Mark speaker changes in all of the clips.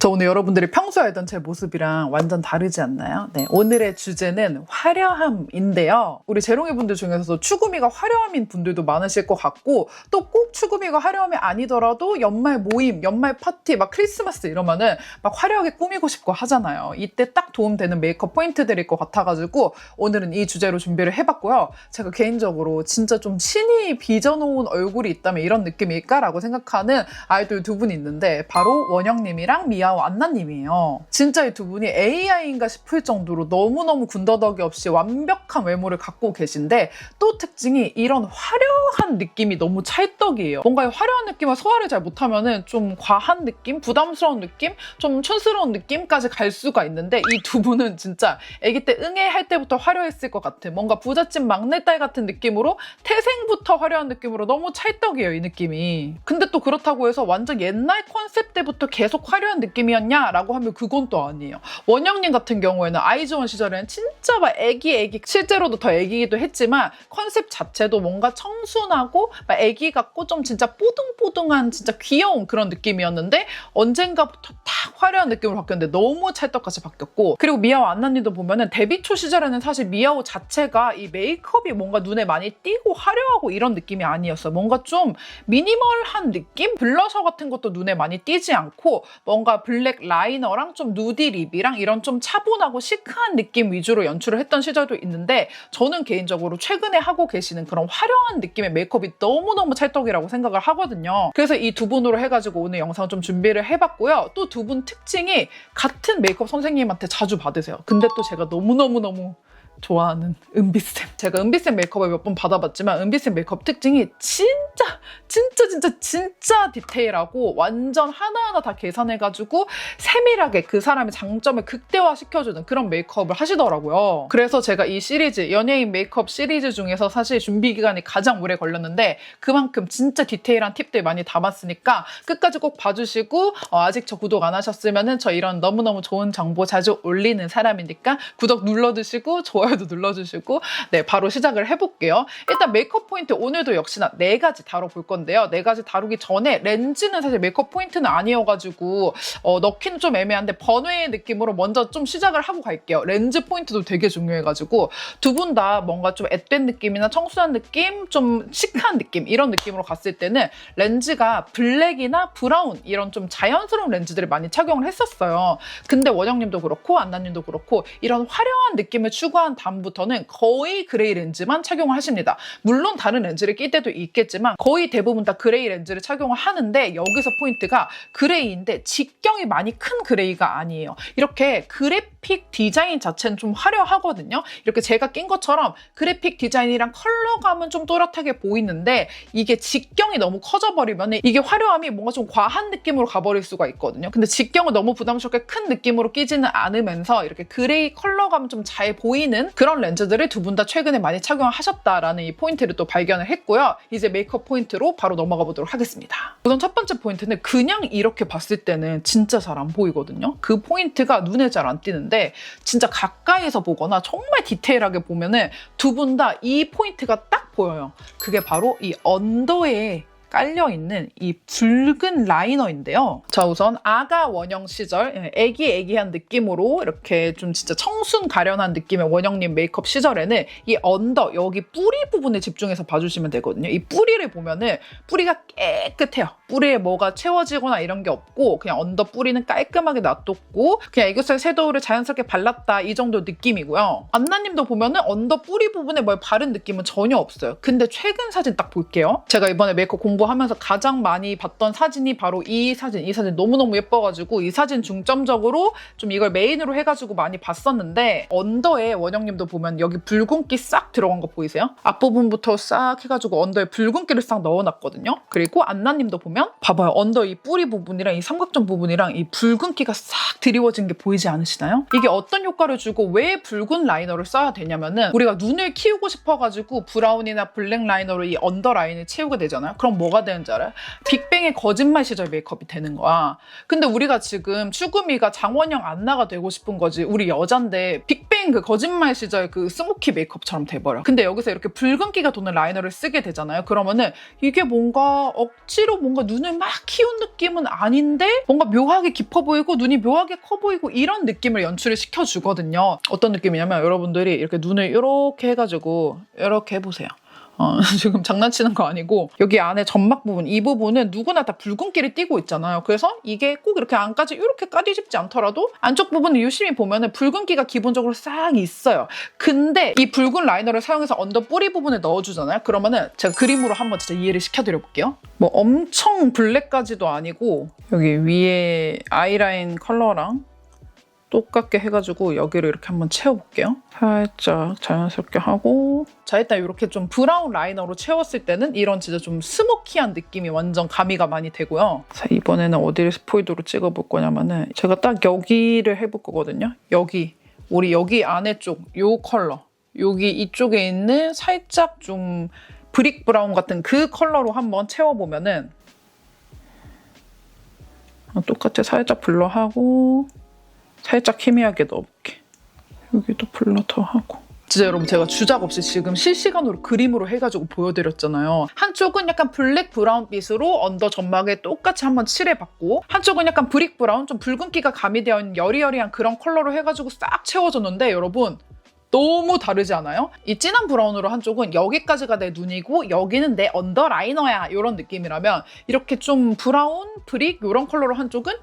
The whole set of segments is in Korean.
Speaker 1: 저 오늘 여러분들이 평소에 알던 제 모습이랑 완전 다르지 않나요? 네, 오늘의 주제는 화려함인데요. 우리 재롱이 분들 중에서도 추구미가 화려함인 분들도 많으실 것 같고, 또 꼭 추구미가 화려함이 아니더라도 연말 모임, 연말 파티, 막 크리스마스 이러면은 막 화려하게 꾸미고 싶고 하잖아요. 이때 딱 도움되는 메이크업 포인트들일 것 같아가지고 오늘은 이 주제로 준비를 해봤고요. 제가 개인적으로 진짜 좀 신이 빚어놓은 얼굴이 있다면 이런 느낌일까라고 생각하는 아이돌 두 분이 있는데, 바로 원영님이랑 미아오 안나님이에요. 진짜 이 두 분이 AI인가 싶을 정도로 너무너무 군더더기 없이 완벽한 외모를 갖고 계신데, 또 특징이 이런 화려한 느낌이 너무 찰떡이에요. 뭔가 이 화려한 느낌을 소화를 잘 못하면은 좀 과한 느낌, 부담스러운 느낌, 좀 촌스러운 느낌까지 갈 수가 있는데, 이 두 분은 진짜 아기 때 응애할 때부터 화려했을 것 같은, 뭔가 부잣집 막내딸 같은 느낌으로 태생부터 화려한 느낌으로 너무 찰떡이에요, 이 느낌이. 근데 또 그렇다고 해서 완전 옛날 컨셉 때부터 계속 화려한 느낌이었냐라고 하면 그건 또 아니에요. 원영님 같은 경우에는 아이즈원 시절에는 진짜 막 애기 실제로도 더 애기기도 했지만 컨셉 자체도 뭔가 청순하고 막 애기 같고 좀 진짜 뽀둥뽀둥한 진짜 귀여운 그런 느낌이었는데, 언젠가부터 딱 화려한 느낌으로 바뀌었는데 너무 찰떡같이 바뀌었고, 그리고 미아오 안나님도 보면은 데뷔 초 시절에는 사실 미아오 자체가 이 메이크업이 뭔가 눈에 많이 띄고 화려하고 이런 느낌이 아니었어요. 뭔가 좀 미니멀한 느낌? 블러셔 같은 것도 눈에 많이 띄지 않고 뭔가 블랙 라이너랑 좀 누디 립이랑 이런 좀 차분하고 시크한 느낌 위주로 연출을 했던 시절도 있는데, 저는 개인적으로 최근에 하고 계시는 그런 화려한 느낌의 메이크업이 너무너무 찰떡이라고 생각을 하거든요. 그래서 이 두 분으로 해가지고 오늘 영상을 좀 준비를 해봤고요. 또 두 분 특징이 같은 메이크업 선생님한테 자주 받으세요. 근데 또 제가 너무너무 좋아하는 은비쌤. 제가 은비쌤 메이크업을 몇 번 받아봤지만 은비쌤 메이크업 특징이 진짜 디테일하고 완전 하나하나 다 계산해가지고 세밀하게 그 사람의 장점을 극대화시켜주는 그런 메이크업을 하시더라고요. 그래서 제가 이 시리즈, 연예인 메이크업 시리즈 중에서 사실 준비 기간이 가장 오래 걸렸는데, 그만큼 진짜 디테일한 팁들 많이 담았으니까 끝까지 꼭 봐주시고, 아직 저 구독 안 하셨으면은 저 이런 너무너무 좋은 정보 자주 올리는 사람이니까 구독 눌러주시고 좋아요도 눌러주시고, 네, 바로 시작을 해볼게요. 일단 메이크업 포인트 오늘도 역시나 4가지 다뤄볼 건데요. 4가지 다루기 전에 렌즈는 사실 메이크업 포인트는 아니어가지고 넣기는 좀 애매한데 번외의 느낌으로 먼저 좀 시작을 하고 갈게요. 렌즈 포인트도 되게 중요해가지고 두 분 다 뭔가 좀 앳된 느낌이나 청순한 느낌, 좀 시크한 느낌 이런 느낌으로 갔을 때는 렌즈가 블랙이나 브라운 이런 좀 자연스러운 렌즈들을 많이 착용을 했었어요. 근데 원영님도 그렇고 안나님도 그렇고 이런 화려한 느낌을 추구한 다음부터는 거의 그레이 렌즈만 착용을 하십니다. 물론 다른 렌즈를 낄 때도 있겠지만 거의 대부분 다 그레이 렌즈를 착용을 하는데, 여기서 포인트가 그레이인데 직경이 많이 큰 그레이가 아니에요. 이렇게 그래픽 디자인 자체는 좀 화려하거든요. 이렇게 제가 낀 것처럼 그래픽 디자인이랑 컬러감은 좀 또렷하게 보이는데, 이게 직경이 너무 커져버리면 이게 화려함이 뭔가 좀 과한 느낌으로 가버릴 수가 있거든요. 근데 직경을 너무 부담스럽게 큰 느낌으로 끼지는 않으면서 이렇게 그레이 컬러감 좀 잘 보이는 그런 렌즈들을 두 분 다 최근에 많이 착용하셨다라는 이 포인트를 또 발견을 했고요. 이제 메이크업 포인트로 바로 넘어가 보도록 하겠습니다. 우선 첫 번째 포인트는 그냥 이렇게 봤을 때는 진짜 잘 안 보이거든요. 그 포인트가 눈에 잘 안 띄는데, 진짜 가까이서 보거나 정말 디테일하게 보면은 두 분 다 이 포인트가 딱 보여요. 그게 바로 이 언더에 깔려있는 이 붉은 라이너인데요. 자, 우선 아가 원영 시절 애기한 느낌으로 이렇게 좀 진짜 청순 가련한 느낌의 원영님 메이크업 시절에는 이 언더, 여기 뿌리 부분에 집중해서 봐주시면 되거든요. 이 뿌리를 보면은 뿌리가 깨끗해요. 뿌리에 뭐가 채워지거나 이런 게 없고 그냥 언더 뿌리는 깔끔하게 놔뒀고 그냥 애교살 섀도우를 자연스럽게 발랐다, 이 정도 느낌이고요. 안나님도 보면은 언더 뿌리 부분에 뭘 바른 느낌은 전혀 없어요. 근데 최근 사진 딱 볼게요. 제가 이번에 메이크업 공부하면서 가장 많이 봤던 사진이 바로 이 사진 너무너무 예뻐가지고 이 사진 중점적으로 좀 이걸 메인으로 해가지고 많이 봤었는데, 언더에 원영님도 보면 여기 붉은기 싹 들어간 거 보이세요? 앞부분부터 싹 해가지고 언더에 붉은기를 싹 넣어놨거든요. 그리고 안나님도 보면 봐봐요. 언더 이 뿌리 부분이랑 이 삼각존 부분이랑 이 붉은기가 싹 드리워진 게 보이지 않으시나요? 이게 어떤 효과를 주고 왜 붉은 라이너를 써야 되냐면은, 우리가 눈을 키우고 싶어가지고 브라운이나 블랙 라이너로 이 언더 라인을 채우게 되잖아요. 그럼 뭐가 되는지 알아요? 빅뱅의 거짓말 시절 메이크업이 되는 거야. 근데 우리가 지금 추구미가 장원영 안나가 되고 싶은 거지. 우리 여잔데 빅뱅 그 거짓말 시절 그 스모키 메이크업처럼 돼버려. 근데 여기서 이렇게 붉은기가 도는 라이너를 쓰게 되잖아요. 그러면은 이게 뭔가 억지로 뭔가 눈을 막 키운 느낌은 아닌데 뭔가 묘하게 깊어 보이고 눈이 묘하게 커 보이고 이런 느낌을 연출을 시켜주거든요. 어떤 느낌이냐면 여러분들이 이렇게 눈을 이렇게 해가지고 이렇게 해보세요. 지금 장난치는 거 아니고 여기 안에 점막 부분, 이 부분은 누구나 다 붉은기를 띠고 있잖아요. 그래서 이게 꼭 이렇게 안까지 이렇게 까뒤집지 않더라도 안쪽 부분을 유심히 보면은 붉은기가 기본적으로 싹 있어요. 근데 이 붉은 라이너를 사용해서 언더 뿌리 부분에 넣어주잖아요. 그러면은 제가 그림으로 한번 진짜 이해를 시켜드려 볼게요. 뭐 엄청 블랙까지도 아니고 여기 위에 아이라인 컬러랑 똑같게 해가지고 여기를 이렇게 한번 채워볼게요. 살짝 자연스럽게 하고 자 일단 이렇게 좀 브라운 라이너로 채웠을 때는 이런 진짜 좀 스모키한 느낌이 완전 가미가 많이 되고요. 자 이번에는 어디를 스포이드로 찍어볼 거냐면은 제가 딱 여기를 해볼 거거든요. 여기 우리 여기 안에 쪽 요 컬러 여기 이쪽에 있는 살짝 좀 브릭 브라운 같은 그 컬러로 한번 채워보면은 똑같이 살짝 블러하고 살짝 희미하게 넣어볼게. 여기도 블러 더 하고. 진짜 여러분 제가 주작 없이 지금 실시간으로 그림으로 해가지고 보여드렸잖아요. 한쪽은 약간 블랙 브라운빛으로 언더 점막에 똑같이 한번 칠해봤고 한쪽은 약간 브릭 브라운 좀 붉은기가 가미되어 있는 여리여리한 그런 컬러로 해가지고 싹 채워줬는데 여러분 너무 다르지 않아요? 이 진한 브라운으로 한쪽은 여기까지가 내 눈이고 여기는 내 언더 라이너야 이런 느낌이라면 이렇게 좀 브라운, 브릭 이런 컬러로 한쪽은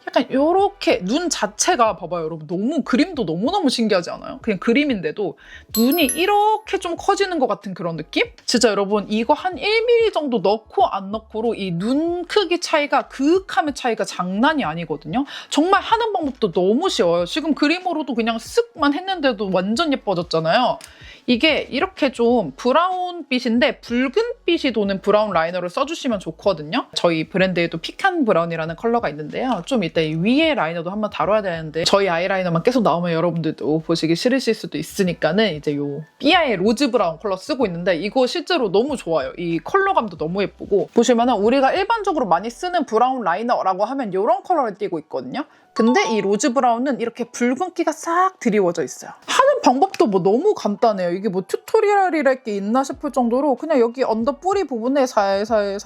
Speaker 1: 약간 이렇게 눈 자체가 봐봐요 여러분 너무 그림도 너무너무 신기하지 않아요? 그냥 그림인데도 눈이 이렇게 좀 커지는 것 같은 그런 느낌? 진짜 여러분 이거 한 1mm 정도 넣고 안 넣고로 이 눈 크기 차이가 그윽함의 차이가 장난이 아니거든요. 정말 하는 방법도 너무 쉬워요. 지금 그림으로도 그냥 쓱만 했는데도 완전 예뻐졌잖아요. 이게 이렇게 좀 브라운빛인데 붉은빛이 도는 브라운 라이너를 써주시면 좋거든요. 저희 브랜드에도 피칸 브라운이라는 컬러가 있는데요. 좀 이따 이 위에 라이너도 한번 다뤄야 되는데 저희 아이라이너만 계속 나오면 여러분들도 보시기 싫으실 수도 있으니까는 이제 요 삐아의 로즈 브라운 컬러 쓰고 있는데 이거 실제로 너무 좋아요. 이 컬러감도 너무 예쁘고 보시면은 우리가 일반적으로 많이 쓰는 브라운 라이너라고 하면 이런 컬러를 띠고 있거든요. 근데 이 로즈 브라운은 이렇게 붉은기가 싹 드리워져 있어요. 하는 방법도 뭐 너무 간단해요. 이게 뭐 튜토리얼이랄 게 있나 싶을 정도로 그냥 여기 언더 뿌리 부분에 살살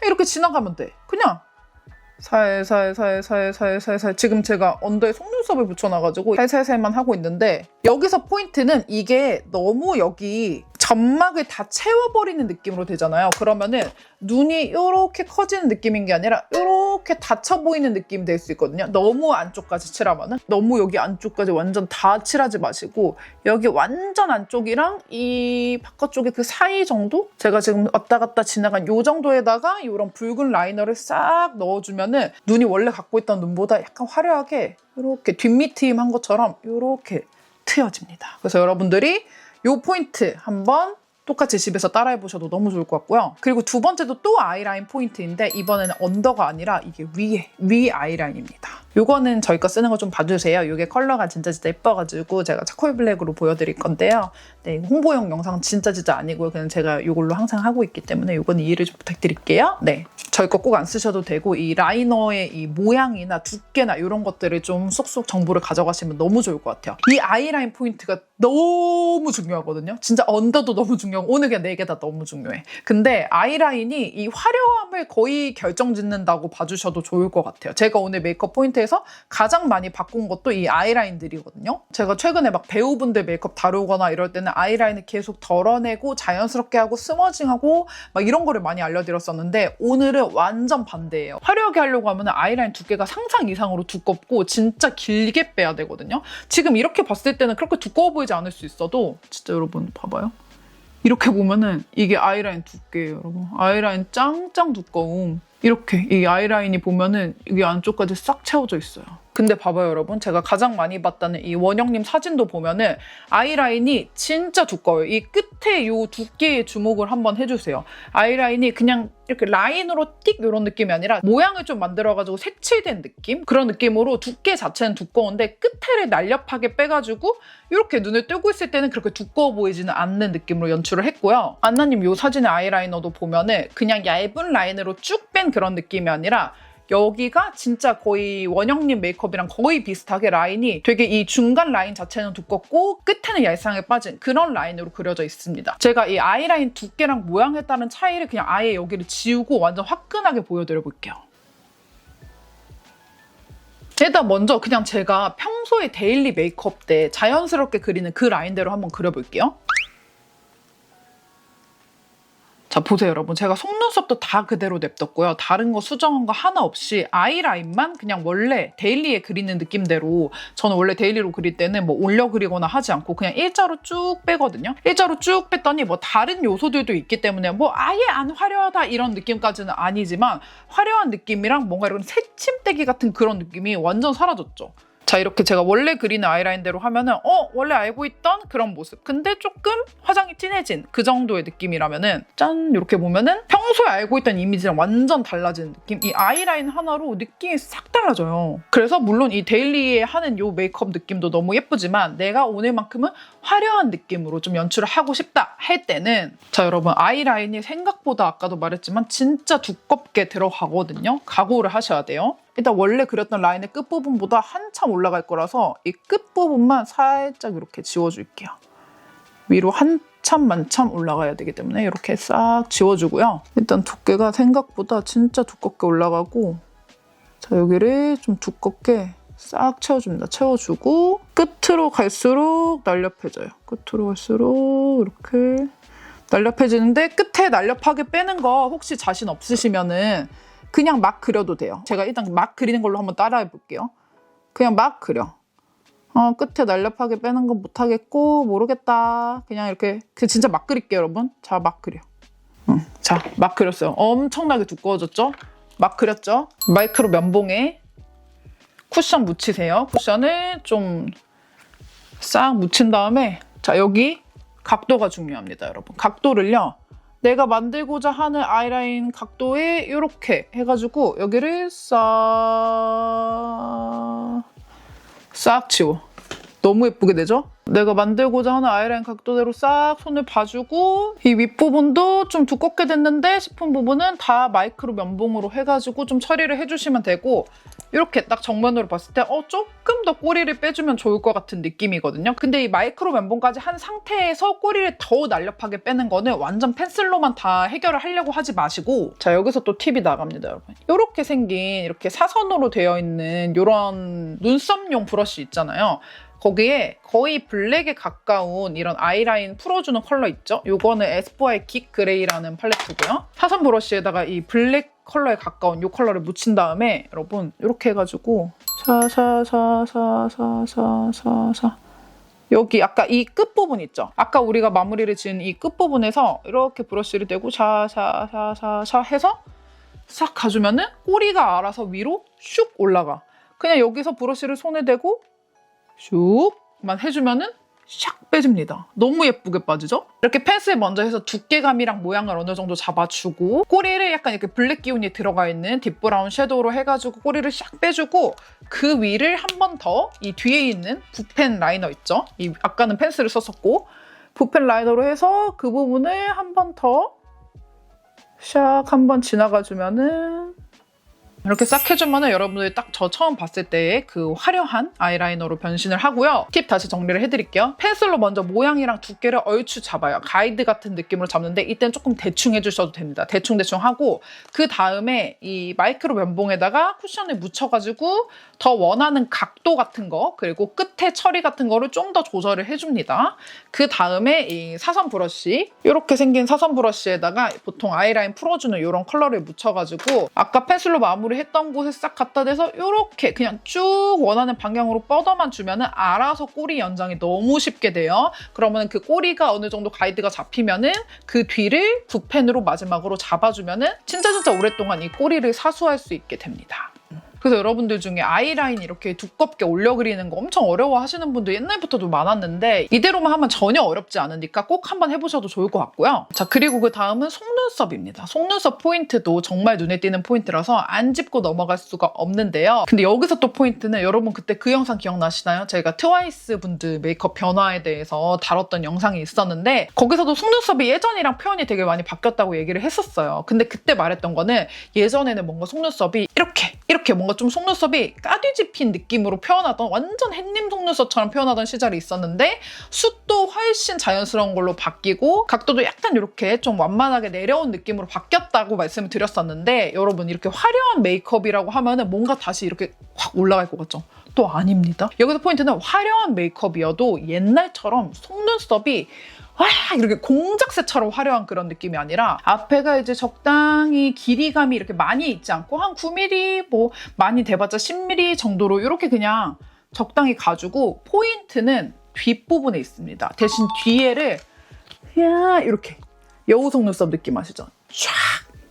Speaker 1: 이렇게 지나가면 돼. 그냥 살살살살살살살 지금 제가 언더에 속눈썹을 붙여놔가지고 살살살만 하고 있는데 여기서 포인트는 이게 너무 여기 점막을 다 채워버리는 느낌으로 되잖아요. 그러면은 눈이 이렇게 커지는 느낌인 게 아니라 이렇게 닫혀 보이는 느낌이 될 수 있거든요. 너무 안쪽까지 칠하면은 너무 여기 안쪽까지 완전 다 칠하지 마시고 여기 완전 안쪽이랑 이 바깥쪽에 그 사이 정도? 제가 지금 왔다 갔다 지나간 요 정도에다가 이런 붉은 라이너를 싹 넣어주면은 눈이 원래 갖고 있던 눈보다 약간 화려하게 이렇게 뒷미트임한 것처럼 이렇게 트여집니다. 그래서 여러분들이 요 포인트 한번 똑같이 집에서 따라해보셔도 너무 좋을 것 같고요. 그리고 두 번째도 또 아이라인 포인트인데 이번에는 언더가 아니라 이게 위 아이라인입니다. 요거는 저희 거 쓰는 거 좀 봐주세요. 이게 컬러가 진짜 예뻐가지고 제가 차콜 블랙으로 보여드릴 건데요. 네, 홍보용 영상 진짜 아니고요. 그냥 제가 이걸로 항상 하고 있기 때문에 요거는 이해를 좀 부탁드릴게요. 네, 저희 거 꼭 안 쓰셔도 되고 이 라이너의 이 모양이나 두께나 이런 것들을 좀 쏙쏙 정보를 가져가시면 너무 좋을 것 같아요. 이 아이라인 포인트가 너무 중요하거든요. 진짜 언더도 너무 중요하고 오늘 그냥 4개 다 너무 중요해. 근데 아이라인이 이 화려함을 거의 결정짓는다고 봐주셔도 좋을 것 같아요. 제가 오늘 메이크업 포인트에서 가장 많이 바꾼 것도 이 아이라인들이거든요. 제가 최근에 막 배우분들 메이크업 다루거나 이럴 때는 아이라인을 계속 덜어내고 자연스럽게 하고 스머징하고 막 이런 거를 많이 알려드렸었는데 오늘은 완전 반대예요. 화려하게 하려고 하면 아이라인 두께가 상상 이상으로 두껍고 진짜 길게 빼야 되거든요. 지금 이렇게 봤을 때는 그렇게 두꺼워 보이지 않을 수 있어도 진짜 여러분 봐봐요. 이렇게 보면은 이게 아이라인 두께예요, 여러분. 아이라인 짱짱 두꺼움. 이렇게 이 아이라인이 보면은 여기 안쪽까지 싹 채워져 있어요. 근데 봐봐요 여러분, 제가 가장 많이 봤다는 이 원영님 사진도 보면은 아이라인이 진짜 두꺼워요. 이 끝에 요 두께에 주목을 한번 해주세요. 아이라인이 그냥 이렇게 라인으로 띡 이런 느낌이 아니라 모양을 좀 만들어가지고 색칠된 느낌? 그런 느낌으로 두께 자체는 두꺼운데 끝에를 날렵하게 빼가지고 이렇게 눈을 뜨고 있을 때는 그렇게 두꺼워 보이지는 않는 느낌으로 연출을 했고요. 안나님 요 사진의 아이라이너도 보면은 그냥 얇은 라인으로 쭉 뺀 그런 느낌이 아니라 여기가 진짜 거의 원영님 메이크업이랑 거의 비슷하게 라인이 되게 이 중간 라인 자체는 두껍고 끝에는 얄쌍하게 빠진 그런 라인으로 그려져 있습니다. 제가 이 아이라인 두께랑 모양에 따른 차이를 그냥 아예 여기를 지우고 완전 화끈하게 보여드려 볼게요. 일단 먼저 그냥 제가 평소에 데일리 메이크업 때 자연스럽게 그리는 그 라인대로 한번 그려볼게요. 자 보세요 여러분, 제가 속눈썹도 다 그대로 냅뒀고요. 다른 거 수정한 거 하나 없이 아이라인만 그냥 원래 데일리에 그리는 느낌대로, 저는 원래 데일리로 그릴 때는 뭐 올려 그리거나 하지 않고 그냥 일자로 쭉 빼거든요. 일자로 쭉 뺐더니 뭐 다른 요소들도 있기 때문에 뭐 아예 안 화려하다 이런 느낌까지는 아니지만 화려한 느낌이랑 뭔가 이런 새침대기 같은 그런 느낌이 완전 사라졌죠. 자 이렇게 제가 원래 그리는 아이라인대로 하면은 원래 알고 있던 그런 모습, 근데 조금 화장이 진해진 그 정도의 느낌이라면은 짠 이렇게 보면은 평소에 알고 있던 이미지랑 완전 달라지는 느낌. 이 아이라인 하나로 느낌이 싹 달라져요. 그래서 물론 이 데일리에 하는 요 메이크업 느낌도 너무 예쁘지만 내가 오늘만큼은 화려한 느낌으로 좀 연출을 하고 싶다 할 때는, 자 여러분 아이라인이 생각보다 아까도 말했지만 진짜 두껍게 들어가거든요. 각오를 하셔야 돼요. 일단 원래 그렸던 라인의 끝부분보다 한참 올라갈 거라서 이 끝부분만 살짝 이렇게 지워줄게요. 위로 한참 올라가야 되기 때문에 이렇게 싹 지워주고요. 일단 두께가 생각보다 진짜 두껍게 올라가고, 자 여기를 좀 두껍게 싹 채워줍니다. 채워주고 끝으로 갈수록 날렵해져요. 끝으로 갈수록 이렇게 날렵해지는데, 끝에 날렵하게 빼는 거 혹시 자신 없으시면은 그냥 막 그려도 돼요. 제가 일단 막 그리는 걸로 한번 따라해 볼게요. 그냥 막 그려. 끝에 날렵하게 빼는 건 못하겠고 모르겠다. 그냥 이렇게 진짜 막 그릴게요 여러분. 자 막 그려. 자 막 그렸어요. 엄청나게 두꺼워졌죠? 막 그렸죠? 마이크로 면봉에 쿠션 묻히세요. 쿠션을 좀 싹 묻힌 다음에, 자 여기 각도가 중요합니다 여러분. 각도를요 내가 만들고자 하는 아이라인 각도에 이렇게 해가지고 여기를 싹 지워. 너무 예쁘게 되죠? 내가 만들고자 하는 아이라인 각도대로 싹 손을 봐주고, 이 윗부분도 좀 두껍게 됐는데 싶은 부분은 다 마이크로 면봉으로 해가지고 좀 처리를 해주시면 되고, 이렇게 딱 정면으로 봤을 때 조금 더 꼬리를 빼주면 좋을 것 같은 느낌이거든요. 근데 이 마이크로 면봉까지 한 상태에서 꼬리를 더 날렵하게 빼는 거는 완전 펜슬로만 다 해결을 하려고 하지 마시고, 자 여기서 또 팁이 나갑니다 여러분. 이렇게 생긴 이렇게 사선으로 되어 있는 이런 눈썹용 브러쉬 있잖아요. 거기에 거의 블랙에 가까운 이런 아이라인 풀어주는 컬러 있죠? 요거는 에스쁘아의 긱 그레이라는 팔레트고요. 사선 브러쉬에다가 이 블랙 컬러에 가까운 이 컬러를 묻힌 다음에 여러분 이렇게 해가지고 샤샤샤샤샤샤샤 여기 아까 이 끝부분 있죠? 아까 우리가 마무리를 지은 이 끝부분에서 이렇게 브러쉬를 대고 샤샤샤샤샤 해서 싹 가주면은 꼬리가 알아서 위로 슉 올라가. 그냥 여기서 브러쉬를 손에 대고 슉만 해주면은 샥 빼집니다. 너무 예쁘게 빠지죠? 이렇게 펜슬 먼저 해서 두께감이랑 모양을 어느 정도 잡아주고, 꼬리를 약간 이렇게 블랙 기운이 들어가 있는 딥브라운 섀도우로 해가지고 꼬리를 샥 빼주고, 그 위를 한 번 더 이 뒤에 있는 붓펜 라이너 있죠? 아까는 펜슬을 썼었고 붓펜 라이너로 해서 그 부분을 한 번 더 샥 한 번 지나가주면은, 이렇게 싹 해주면은 여러분들이 딱 저 처음 봤을 때의 그 화려한 아이라이너로 변신을 하고요. 팁 다시 정리를 해드릴게요. 펜슬로 먼저 모양이랑 두께를 얼추 잡아요. 가이드 같은 느낌으로 잡는데 이때는 조금 대충 해주셔도 됩니다. 대충 하고, 그 다음에 이 마이크로 면봉에다가 쿠션을 묻혀가지고 더 원하는 각도 같은 거, 그리고 끝에 처리 같은 거를 좀 더 조절을 해줍니다. 그 다음에 이 사선 브러쉬, 이렇게 생긴 사선 브러쉬에다가 보통 아이라인 풀어주는 이런 컬러를 묻혀가지고 아까 펜슬로 마무리했던 곳에 싹 갖다 대서 이렇게 그냥 쭉 원하는 방향으로 뻗어만 주면은 알아서 꼬리 연장이 너무 쉽게 돼요. 그러면 그 꼬리가 어느 정도 가이드가 잡히면은 그 뒤를 붓펜으로 마지막으로 잡아주면은 진짜 오랫동안 이 꼬리를 사수할 수 있게 됩니다. 그래서 여러분들 중에 아이라인 이렇게 두껍게 올려 그리는 거 엄청 어려워하시는 분도 옛날부터도 많았는데 이대로만 하면 전혀 어렵지 않으니까 꼭 한번 해보셔도 좋을 것 같고요. 자, 그리고 그 다음은 속눈썹입니다. 속눈썹 포인트도 정말 눈에 띄는 포인트라서 안 짚고 넘어갈 수가 없는데요. 근데 여기서 또 포인트는 여러분 그때 그 영상 기억나시나요? 저희가 트와이스 분들 메이크업 변화에 대해서 다뤘던 영상이 있었는데 거기서도 속눈썹이 예전이랑 표현이 되게 많이 바뀌었다고 얘기를 했었어요. 근데 그때 말했던 거는 예전에는 뭔가 속눈썹이 이렇게 뭔가 좀 속눈썹이 까뒤집힌 느낌으로 표현하던 완전 햇님 속눈썹처럼 표현하던 시절이 있었는데 숱도 훨씬 자연스러운 걸로 바뀌고 각도도 약간 이렇게 좀 완만하게 내려온 느낌으로 바뀌었다고 말씀을 드렸었는데 여러분 이렇게 화려한 메이크업이라고 하면은 뭔가 다시 이렇게 확 올라갈 것 같죠? 또 아닙니다. 여기서 포인트는 화려한 메이크업이어도 옛날처럼 속눈썹이 이렇게 공작새처럼 화려한 그런 느낌이 아니라 앞에가 이제 적당히 길이감이 이렇게 많이 있지 않고 한 9mm 뭐 많이 돼봤자 10mm 정도로 이렇게 그냥 적당히 가지고 포인트는 뒷부분에 있습니다. 대신 뒤에를 이렇게 여우 속눈썹 느낌 아시죠? 쫙!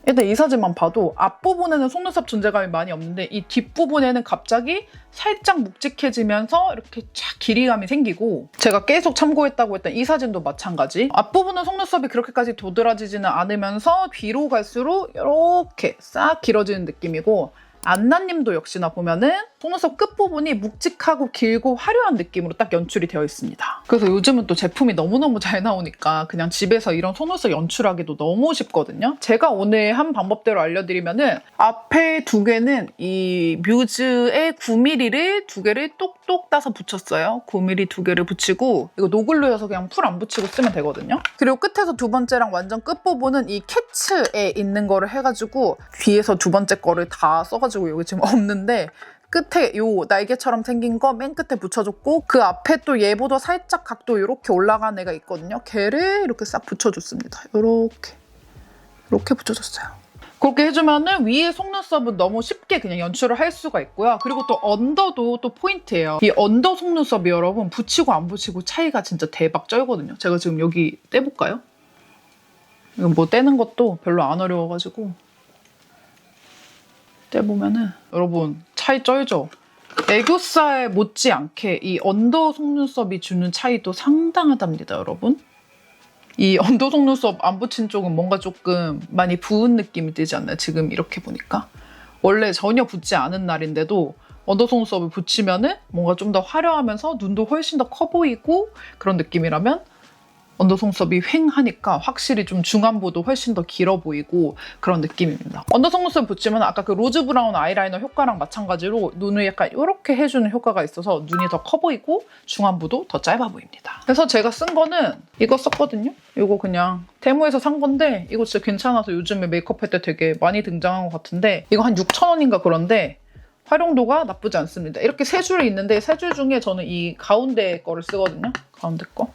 Speaker 1: 일단 이 사진만 봐도 앞부분에는 속눈썹 존재감이 많이 없는데 이 뒷부분에는 갑자기 살짝 묵직해지면서 이렇게 쫙 길이감이 생기고 제가 계속 참고했다고 했던 이 사진도 마찬가지 앞부분은 속눈썹이 그렇게까지 도드라지지는 않으면서 뒤로 갈수록 이렇게 싹 길어지는 느낌이고 안나님도 역시나 보면은 속눈썹 끝부분이 묵직하고 길고 화려한 느낌으로 딱 연출이 되어 있습니다. 그래서 요즘은 또 제품이 너무너무 잘 나오니까 그냥 집에서 이런 속눈썹 연출하기도 너무 쉽거든요. 제가 오늘 한 방법대로 알려드리면은 앞에 두 개는 이 뮤즈의 9mm를 두 개를 똑똑 따서 붙였어요. 9mm 두 개를 붙이고 이거 노글루여서 그냥 풀 안 붙이고 쓰면 되거든요. 그리고 끝에서 두 번째랑 완전 끝부분은 이 캐츠에 있는 거를 해가지고 뒤에서 두 번째 거를 다 써가지고 여기 지금 없는데 끝에 요 날개처럼 생긴 거 맨 끝에 붙여줬고 그 앞에 또 얘보다 살짝 각도 이렇게 올라간 애가 있거든요. 걔를 이렇게 싹 붙여줬습니다. 이렇게 붙여줬어요. 그렇게 해주면은 위에 속눈썹은 너무 쉽게 그냥 연출을 할 수가 있고요. 그리고 또 언더도 또 포인트예요. 이 언더 속눈썹이 여러분 붙이고 안 붙이고 차이가 진짜 대박 쩔거든요. 제가 지금 여기 떼볼까요? 이거 뭐 떼는 것도 별로 안 어려워가지고 떼보면은 여러분 차이 쩔죠? 애교살 못지않게 이 언더 속눈썹이 주는 차이도 상당하답니다, 여러분. 이 언더 속눈썹 안 붙인 쪽은 뭔가 조금 많이 부은 느낌이 들지 않나요? 지금 이렇게 보니까. 원래 전혀 붙지 않은 날인데도 언더 속눈썹을 붙이면은 뭔가 좀 더 화려하면서 눈도 훨씬 더 커 보이고 그런 느낌이라면 언더 속눈썹이 휑하니까 확실히 좀 중안부도 훨씬 더 길어 보이고 그런 느낌입니다. 언더 속눈썹 붙이면 아까 그 로즈 브라운 아이라이너 효과랑 마찬가지로 눈을 약간 이렇게 해주는 효과가 있어서 눈이 더 커 보이고 중안부도 더 짧아 보입니다. 그래서 제가 쓴 거는 이거 썼거든요. 이거 그냥 테무에서 산 건데 이거 진짜 괜찮아서 요즘에 메이크업 할 때 되게 많이 등장한 것 같은데 이거 한 6,000원인가 그런데 활용도가 나쁘지 않습니다. 이렇게 세 줄이 있는데 세 줄 중에 저는 이 가운데 거를 쓰거든요. 가운데 거.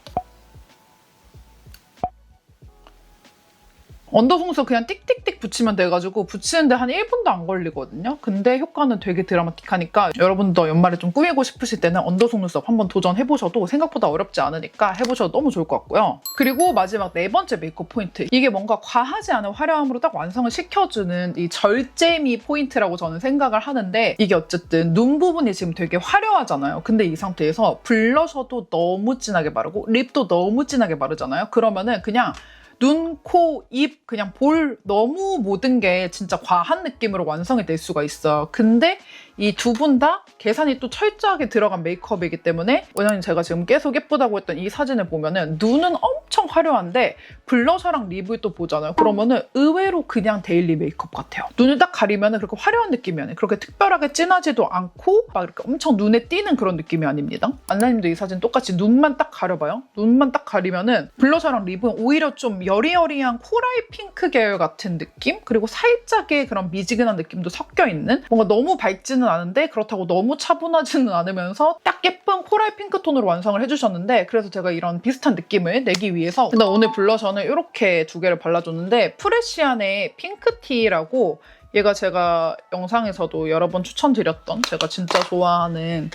Speaker 1: 언더 속눈썹 그냥 띡띡띡 붙이면 돼가지고 붙이는데 한 1분도 안 걸리거든요. 근데 효과는 되게 드라마틱하니까 여러분도 연말에 좀 꾸미고 싶으실 때는 언더 속눈썹 한번 도전해보셔도 생각보다 어렵지 않으니까 해보셔도 너무 좋을 것 같고요. 그리고 마지막 네 번째 메이크업 포인트. 이게 뭔가 과하지 않은 화려함으로 딱 완성을 시켜주는 이 절제미 포인트라고 저는 생각을 하는데 이게 어쨌든 눈 부분이 지금 되게 화려하잖아요. 근데 이 상태에서 블러셔도 너무 진하게 바르고 립도 너무 진하게 바르잖아요. 그러면은 그냥 눈, 코, 입, 그냥 볼 너무 모든 게 진짜 과한 느낌으로 완성이 될 수가 있어요. 근데 이 두 분 다 계산이 또 철저하게 들어간 메이크업이기 때문에 원장님 제가 지금 계속 예쁘다고 했던 이 사진을 보면은 눈은 엄청 화려한데 블러셔랑 립을 또 보잖아요. 그러면은 의외로 그냥 데일리 메이크업 같아요. 눈을 딱 가리면은 그렇게 화려한 느낌이 아니에요. 그렇게 특별하게 진하지도 않고 막 이렇게 엄청 눈에 띄는 그런 느낌이 아닙니다. 안나님도 이 사진 똑같이 눈만 딱 가려봐요. 눈만 딱 가리면은 블러셔랑 립은 오히려 좀 여리여리한 코랄 핑크 계열 같은 느낌? 그리고 살짝의 그런 미지근한 느낌도 섞여 있는 뭔가 너무 밝지는 않은데 그렇다고 너무 차분하지는 않으면서 딱 예쁜 코랄 핑크 톤으로 완성을 해주셨는데 그래서 제가 이런 비슷한 느낌을 내기 위해서 일단 오늘 블러셔는 이렇게 두 개를 발라줬는데 프레시안의 핑크티라고 얘가 제가 영상에서도 여러 번 추천드렸던 제가 진짜 좋아하는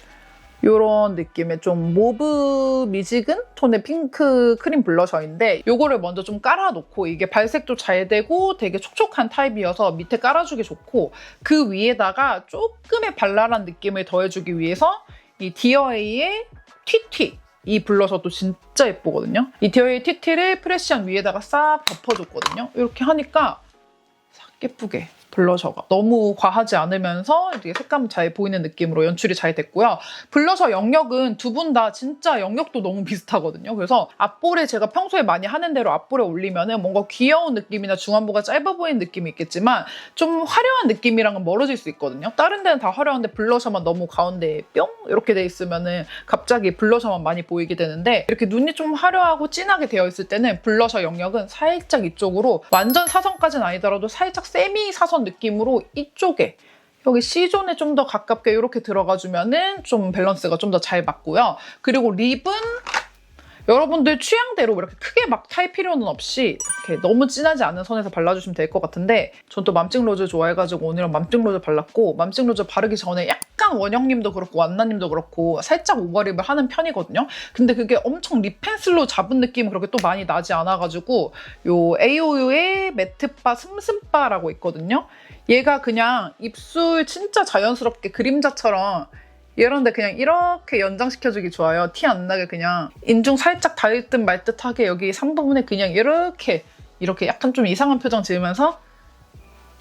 Speaker 1: 이런 느낌의 좀 모브 미지근 톤의 핑크 크림 블러셔인데 이거를 먼저 좀 깔아놓고 이게 발색도 잘 되고 되게 촉촉한 타입이어서 밑에 깔아주기 좋고 그 위에다가 조금의 발랄한 느낌을 더해주기 위해서 이 디어에이의 티티 이 블러셔도 진짜 예쁘거든요. 이 디어에이 티티를 프레쉬한 위에다가 싹 덮어줬거든요. 이렇게 하니까 싹 예쁘게 블러셔가 너무 과하지 않으면서 이게 색감 잘 보이는 느낌으로 연출이 잘 됐고요. 블러셔 영역은 두 분 다 진짜 영역도 너무 비슷하거든요. 그래서 앞볼에 제가 평소에 많이 하는 대로 앞볼에 올리면은 뭔가 귀여운 느낌이나 중안부가 짧아 보이는 느낌이 있겠지만 좀 화려한 느낌이랑은 멀어질 수 있거든요. 다른 데는 다 화려한데 블러셔만 너무 가운데에 뿅 이렇게 돼 있으면은 갑자기 블러셔만 많이 보이게 되는데 이렇게 눈이 좀 화려하고 진하게 되어 있을 때는 블러셔 영역은 살짝 이쪽으로 완전 사선까지는 아니더라도 살짝 세미 사선 느낌으로 이쪽에 여기 C존에 좀 더 가깝게 이렇게 들어가주면은 좀 밸런스가 좀 더 잘 맞고요. 그리고 립은 여러분들 취향대로 이렇게 크게 막 탈 필요는 없이 이렇게 너무 진하지 않은 선에서 발라주시면 될 것 같은데 전 또 맘찍로즈 좋아해가지고 오늘은 맘찍로즈 발랐고 맘찍로즈 바르기 전에 약간 원영님도 그렇고 완나님도 그렇고 살짝 오버립을 하는 편이거든요. 근데 그게 엄청 립 펜슬로 잡은 느낌은 그렇게 또 많이 나지 않아가지고 요 AOU의 매트바 슴슴바라고 있거든요. 얘가 그냥 입술 진짜 자연스럽게 그림자처럼 이런데 그냥 이렇게 연장시켜주기 좋아요. 티 안 나게 그냥 인중 살짝 닿을 듯 말 듯하게 여기 상부분에 그냥 이렇게 약간 좀 이상한 표정 지으면서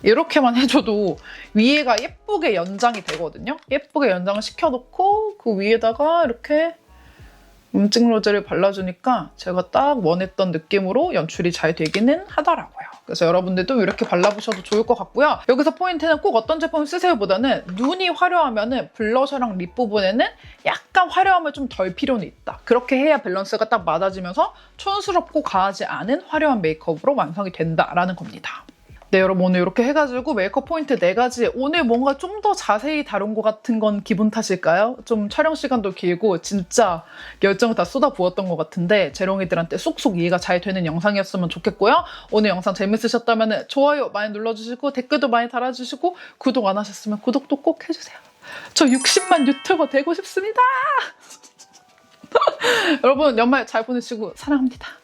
Speaker 1: 이렇게만 해줘도 위에가 예쁘게 연장이 되거든요. 예쁘게 연장을 시켜놓고 그 위에다가 이렇게 맘찍로즈를 발라주니까 제가 딱 원했던 느낌으로 연출이 잘 되기는 하더라고요. 그래서 여러분들도 이렇게 발라보셔도 좋을 것 같고요. 여기서 포인트는 꼭 어떤 제품을 쓰세요 보다는 눈이 화려하면 블러셔랑 립 부분에는 약간 화려함을 좀 덜 필요는 있다. 그렇게 해야 밸런스가 딱 맞아지면서 촌스럽고 과하지 않은 화려한 메이크업으로 완성이 된다라는 겁니다. 네, 여러분 오늘 이렇게 해가지고 메이크업 포인트 4가지 오늘 뭔가 좀 더 자세히 다룬 것 같은 건 기분 탓일까요? 좀 촬영 시간도 길고 진짜 열정을 다 쏟아부었던 것 같은데 재롱이들한테 쏙쏙 이해가 잘 되는 영상이었으면 좋겠고요. 오늘 영상 재밌으셨다면 좋아요 많이 눌러주시고 댓글도 많이 달아주시고 구독 안 하셨으면 구독도 꼭 해주세요. 저 60만 유튜버 되고 싶습니다. 여러분 연말 잘 보내시고 사랑합니다.